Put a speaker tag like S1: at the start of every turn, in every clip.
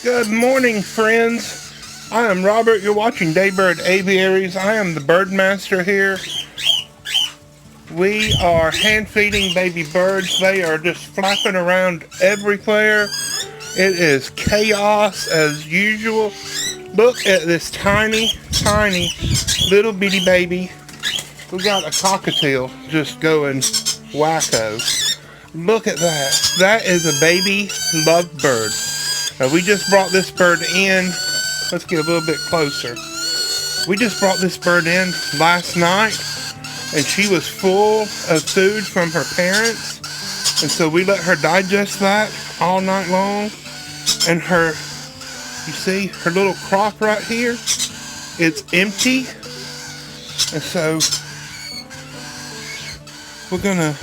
S1: Good morning, friends. I am Robert. You're watching Daybird Aviaries. I am the bird master here. We are hand feeding baby birds. They are just flapping around everywhere. It is chaos as usual. Look at this tiny little bitty baby. We got a cockatiel just going wacko. Look at that. That is a baby lovebird. We just brought this bird in. Let's get a little bit closer. We just brought this bird in last night, and she was full of food from her parents. And so we let her digest that all night long. And her, you see, her little crop right here, it's empty. And so we're gonna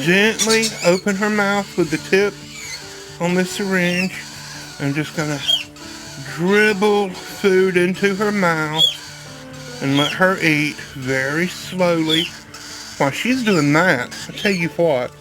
S1: gently open her mouth with the tip on this syringe. I'm just gonna dribble food into her mouth and let her eat very slowly. While she's doing that, I tell you what,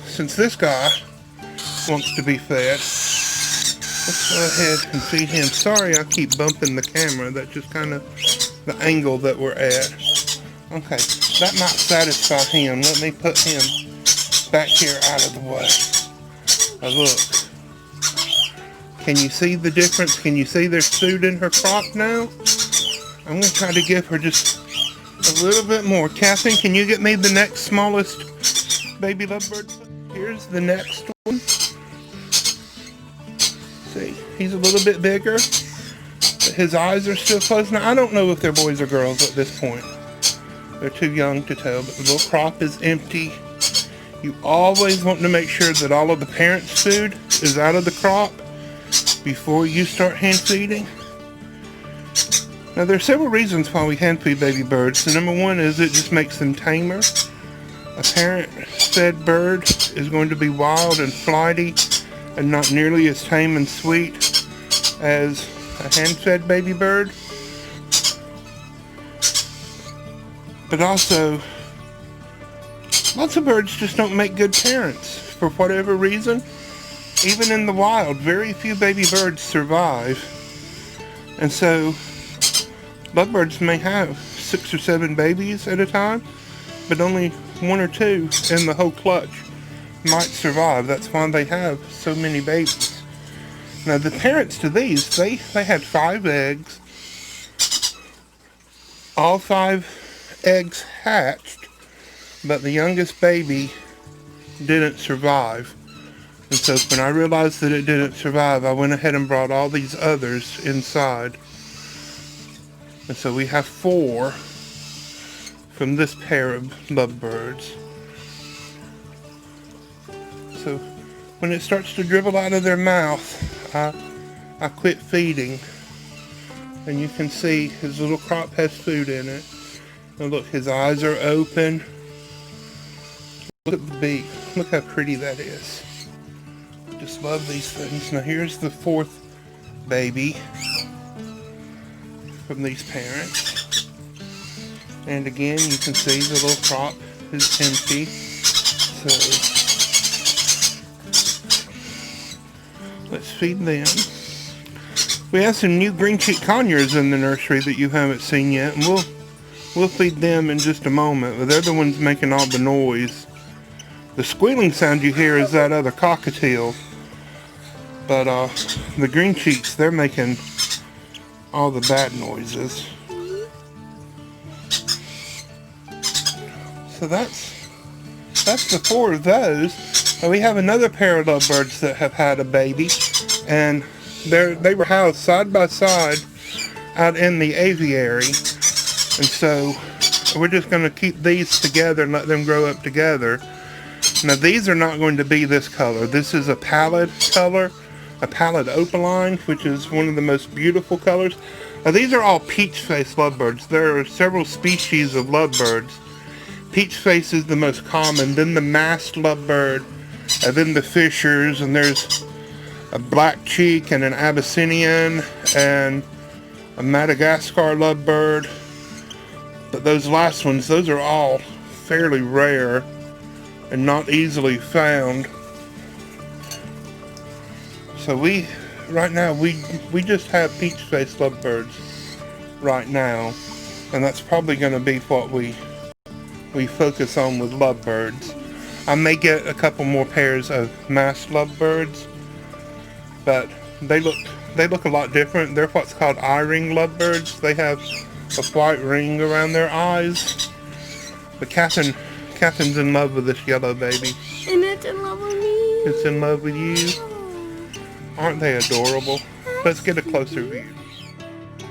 S1: since this guy wants to be fed, let's go ahead and feed him. Sorry I keep bumping the camera, that's just kind of the angle that we're at. Okay, that might satisfy him. Let me put him back here out of the way. Now look. Can you see the difference? Can you see there's food in her crop now? I'm going to try to give her just a little bit more. Catherine, can you get me the next smallest baby lovebird? Here's the next one. See, he's a little bit bigger, but his eyes are still closed. Now, I don't know if they're boys or girls at this point. They're too young to tell, but the little crop is empty. You always want to make sure that all of the parents' food is out of the crop before you start hand feeding. Now there are several reasons why we hand feed baby birds. The number one is it just makes them tamer. A parent fed bird is going to be wild and flighty and not nearly as tame and sweet as a hand fed baby bird. But also, lots of birds just don't make good parents for whatever reason. Even in the wild, very few baby birds survive. And so, lovebirds may have 6 or 7 babies at a time, but only 1 or 2 in the whole clutch might survive. That's why they have so many babies. Now, the parents to these, they had 5 eggs. All 5 eggs hatched, but the youngest baby didn't survive. And so when I realized that it didn't survive, I went ahead and brought all these others inside. And so we have 4 from this pair of lovebirds. So when it starts to dribble out of their mouth, I quit feeding. And you can see his little crop has food in it. And look, his eyes are open. Look at the beak. Look how pretty that is. Just love these things. Now here's the 4th baby from these parents. And again, you can see the little crop is empty. So let's feed them. We have some new green cheek conures in the nursery that you haven't seen yet, and we'll feed them in just a moment. But they're the ones making all the noise. The squealing sound you hear is that other cockatiel. But the green cheeks, they're making all the bad noises. So that's the 4 of those. We have another pair of lovebirds that have had a baby, and they were housed side by side out in the aviary. And so we're just going to keep these together and let them grow up together. Now these are not going to be this color. This is a pallid color, a pallid opaline, which is one of the most beautiful colors. Now these are all peach face lovebirds. There are several species of lovebirds. Peach face is the most common, then the masked lovebird, and then the fishers, and there's a black cheek and an Abyssinian and a Madagascar lovebird. But those last ones, those are all fairly rare and not easily found. So we right now we just have peach-faced lovebirds right now, and that's probably going to be what we focus on with lovebirds. I may get a couple more pairs of masked lovebirds, but they look a lot different. They're what's called eye-ring lovebirds. They have a white ring around their eyes. But Catherine's in love with this yellow baby.
S2: And it's in love with me.
S1: It's in love with you. Aren't they adorable? Let's get a closer view.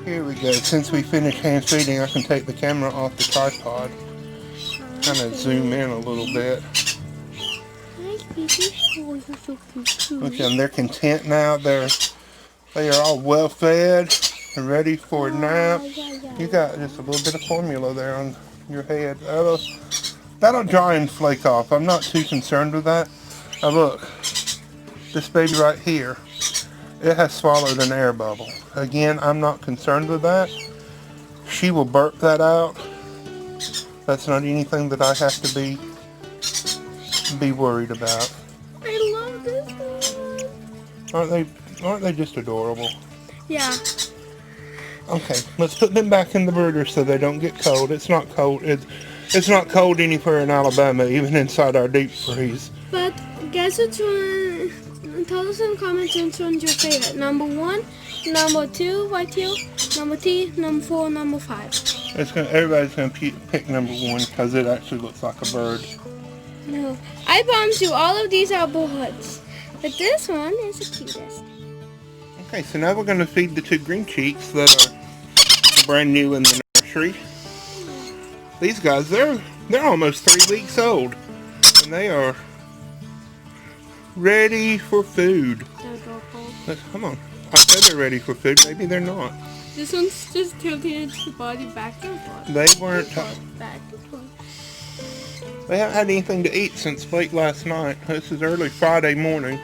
S1: Here we go. Since we finished hand feeding, I can take the camera off the tripod. Kind of zoom in a little bit. Look, and they're content now. They are all well fed and ready for a nap. You got just a little bit of formula there on your head. That'll dry and flake off. I'm not too concerned with that. Now look, this baby right here, it has swallowed an air bubble. Again, I'm not concerned with that. She will burp that out. That's not anything that I have to be worried about.
S2: I love this one.
S1: Aren't they just adorable?
S2: Yeah.
S1: Okay, let's put them back in the brooder so they don't get cold. It's not cold. It's not cold anywhere in Alabama, even inside our deep freeze.
S2: But guess which one? Tell us in the comments which one's your favorite. Number 1, number 2, white tail, number 3, number 4, number 5.
S1: Everybody's gonna pick number 1 because it actually looks like a bird.
S2: No, I promise you, all of these are bullheads, but this one is the cutest.
S1: Okay, so now we're gonna feed the 2 green cheeks that are brand new in the nursery. These guys, they're almost 3 weeks old, and they are ready for food. Come on, I said they're ready for food. Maybe they're not.
S2: This one's just tilting its body back and forth.
S1: They weren't.
S2: Back and forth.
S1: They haven't had anything to eat since late last night. This is early Friday morning.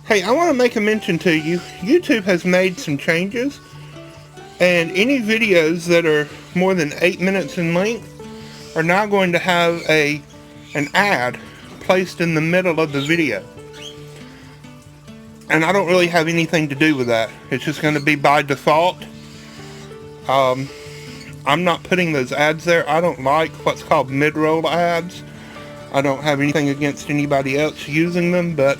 S1: Hey, I want to make a mention to you. YouTube has made some changes, and any videos that are more than 8 minutes in length are now going to have an ad placed in the middle of the video. And I don't really have anything to do with that. It's just going to be by default. I'm not putting those ads there. I don't like what's called mid-roll ads. I don't have anything against anybody else using them, but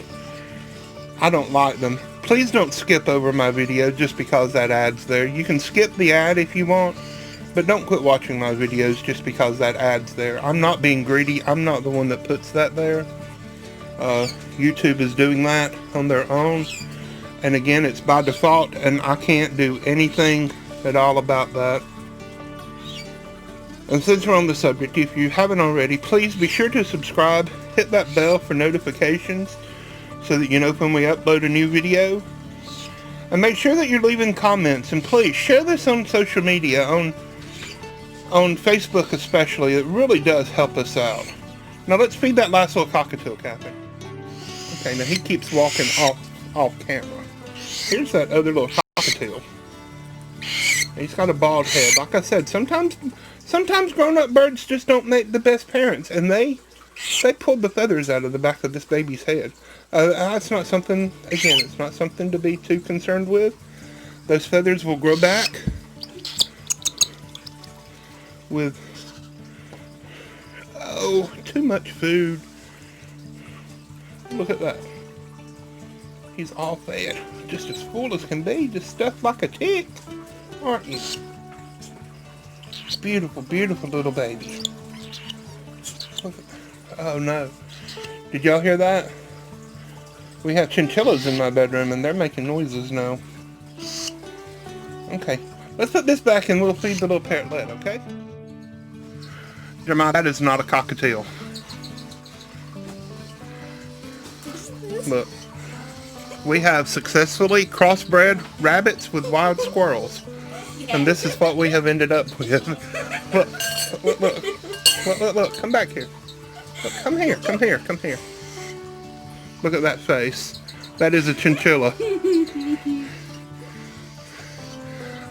S1: I don't like them. Please don't skip over my video just because that ad's there. You can skip the ad if you want, but don't quit watching my videos just because that ad's there. I'm not being greedy. I'm not the one that puts that there. YouTube is doing that on their own, and again, it's by default, and I can't do anything at all about that. And since we're on the subject, if you haven't already, please be sure to subscribe, hit that bell for notifications so that you know when we upload a new video, and make sure that you're leaving comments, and please share this on social media, on Facebook especially. It really does help us out. Now let's feed that last little cockatiel, Catherine. Okay, now he keeps walking off camera. Here's that other little cockatiel. He's got a bald head. Like I said, sometimes grown-up birds just don't make the best parents, and they pulled the feathers out of the back of this baby's head. That's not something, again, it's not something to be too concerned with. Those feathers will grow back with, oh, too much food. Look at that. He's all fed, just as full as can be, just stuffed like a tick, aren't you? Beautiful, beautiful little baby. Look at, oh no. Did y'all hear that? We have chinchillas in my bedroom and they're making noises now. Okay, let's put this back and we'll feed the little parrotlet, okay? Jeremiah, that is not a cockatiel. Look, we have successfully crossbred rabbits with wild squirrels. And this is what we have ended up with. Look, come back here. Look, come here. Look at that face. That is a chinchilla.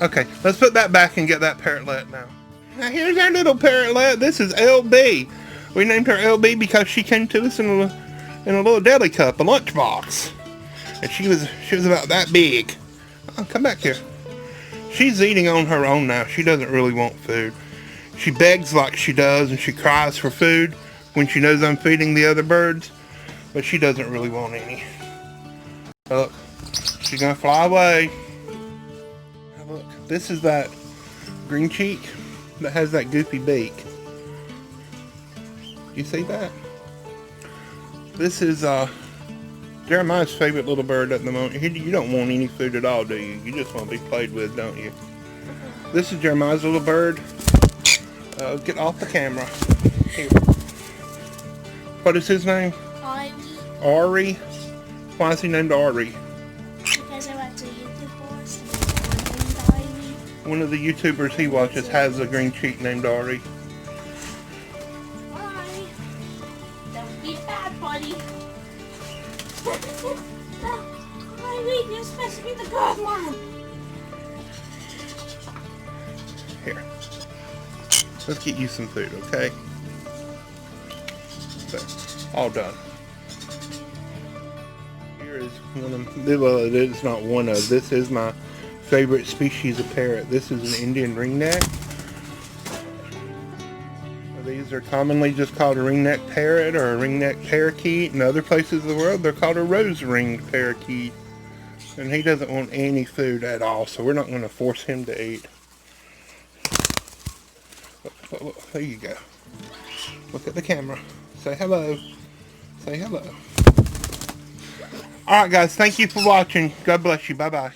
S1: Okay, let's put that back and get that parrotlet now. Now here's our little parrotlet. This is LB. We named her LB because she came to us in a little deli cup, a lunchbox. And she was about that big. Oh, come back here. She's eating on her own now. She doesn't really want food. She begs like she does, and she cries for food when she knows I'm feeding the other birds, but she doesn't really want any. Look, she's gonna fly away. Now look, this is that green cheek that has that goofy beak. You see that? This is Jeremiah's favorite little bird at the moment. You don't want any food at all, do you? You just want to be played with, don't you? This is Jeremiah's little bird. Get off the camera. Here. What is his name? Ari. Why is he named Ari?
S2: Because I watch a YouTuber.
S1: One of the YouTubers he watches has a green cheek named Ari.
S2: Bye. Don't be bad, buddy. Ivy, you're supposed to be the good one.
S1: Here. Let's get you some food, okay? So, all done. Here is one of, well, it is not one of, this is my favorite species of parrot. This is an Indian ringneck. These are commonly just called a ringneck parrot or a ringneck parakeet. In other places of the world, they're called a rose-ringed parakeet. And he doesn't want any food at all, so we're not going to force him to eat. Look, there you go. Look at the camera. Say hello. Say hello. Alright guys, thank you for watching. God bless you. Bye-bye.